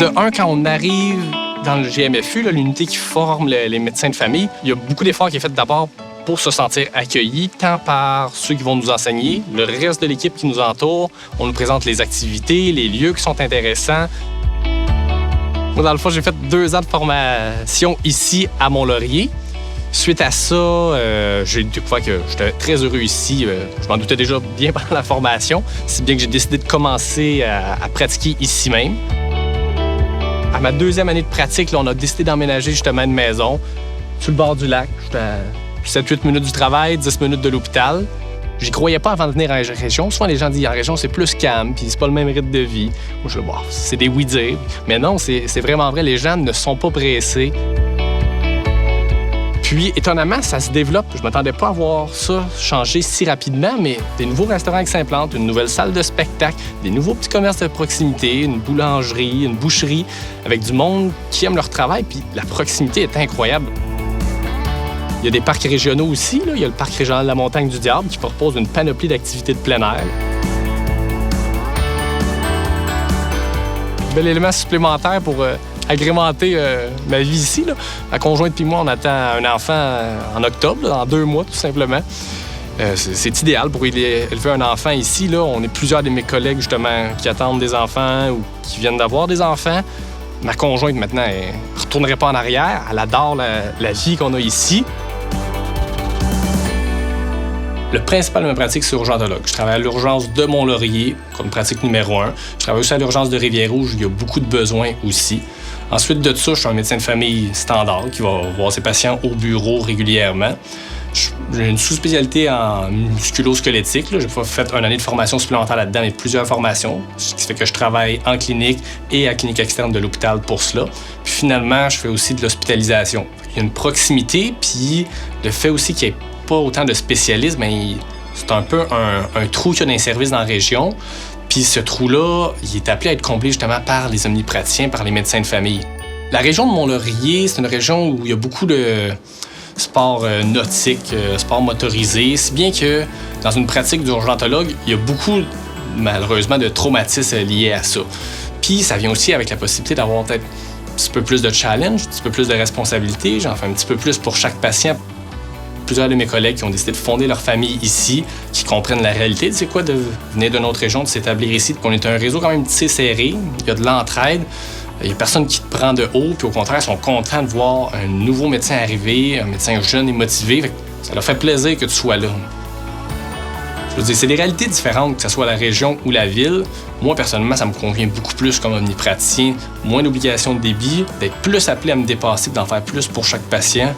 De un, quand on arrive dans le GMFU, l'unité qui forme les médecins de famille, il y a beaucoup d'efforts qui est fait d'abord pour se sentir accueillis, tant par ceux qui vont nous enseigner, le reste de l'équipe qui nous entoure. On nous présente les activités, les lieux qui sont intéressants. Moi, dans le fond, j'ai fait 2 ans de formation ici à Mont-Laurier. Suite à ça, j'ai découvert que j'étais très heureux ici. Je m'en doutais déjà bien pendant la formation, si bien que j'ai décidé de commencer à pratiquer ici même. À ma 2e année de pratique, là, on a décidé d'emménager justement une maison sur le bord du lac. J'étais à 7-8 minutes du travail, 10 minutes de l'hôpital. J'y croyais pas avant de venir en région. Souvent, les gens disent en région, c'est plus calme, puis c'est pas le même rythme de vie. Moi, je dis, bon, c'est des oui-dire. Mais non, c'est vraiment vrai. Les gens ne sont pas pressés. Puis, étonnamment, ça se développe. Je m'attendais pas à voir ça changer si rapidement, mais des nouveaux restaurants qui s'implantent, une nouvelle salle de spectacle, des nouveaux petits commerces de proximité, une boulangerie, une boucherie, avec du monde qui aime leur travail, puis la proximité est incroyable. Il y a des parcs régionaux aussi. Là. Il y a le parc régional de la Montagne du Diable qui propose une panoplie d'activités de plein air. Bel élément supplémentaire pour agrémenter ma vie ici. Là. Ma conjointe et moi, on attend un enfant en octobre, là, dans 2 mois, tout simplement. C'est idéal pour élever un enfant ici. Là. On est plusieurs de mes collègues, justement, qui attendent des enfants ou qui viennent d'avoir des enfants. Ma conjointe, maintenant, elle ne retournerait pas en arrière. Elle adore la vie qu'on a ici. Le principal de ma pratique, c'est urgentologue. Je travaille à l'urgence de Mont-Laurier, comme pratique numéro 1. Je travaille aussi à l'urgence de Rivière-Rouge, où il y a beaucoup de besoins aussi. Ensuite de ça, je suis un médecin de famille standard qui va voir ses patients au bureau régulièrement. J'ai une sous-spécialité en musculo-squelettique. J'ai fait 1 année de formation supplémentaire là-dedans et plusieurs formations, ce qui fait que je travaille en clinique et à la clinique externe de l'hôpital pour cela. Puis finalement, je fais aussi de l'hospitalisation. Il y a une proximité, puis le fait aussi qu'il n'y ait pas autant de spécialistes, bien, c'est un peu un trou qu'il y a dans les services dans la région. Puis ce trou-là, il est appelé à être comblé justement par les omnipraticiens, par les médecins de famille. La région de Mont-Laurier, c'est une région où il y a beaucoup de sport nautique, sport motorisé, si bien que dans une pratique d'urgentologue, il y a beaucoup, malheureusement, de traumatismes liés à ça. Puis ça vient aussi avec la possibilité d'avoir peut-être un petit peu plus de challenge, un petit peu plus de responsabilité. J'en fais un petit peu plus pour chaque patient. Plusieurs de mes collègues qui ont décidé de fonder leur famille ici, qui comprennent la réalité de c'est quoi de venir d'une autre région, de s'établir ici, qu'on est un réseau quand même assez serré, il y a de l'entraide. Il n'y a personne qui te prend de haut, puis au contraire, ils sont contents de voir un nouveau médecin arriver, un médecin jeune et motivé. Ça leur fait plaisir que tu sois là. Je veux dire, c'est des réalités différentes, que ce soit la région ou la ville. Moi, personnellement, ça me convient beaucoup plus comme omnipraticien. Moins d'obligations de débit, d'être plus appelé à me dépasser, d'en faire plus pour chaque patient.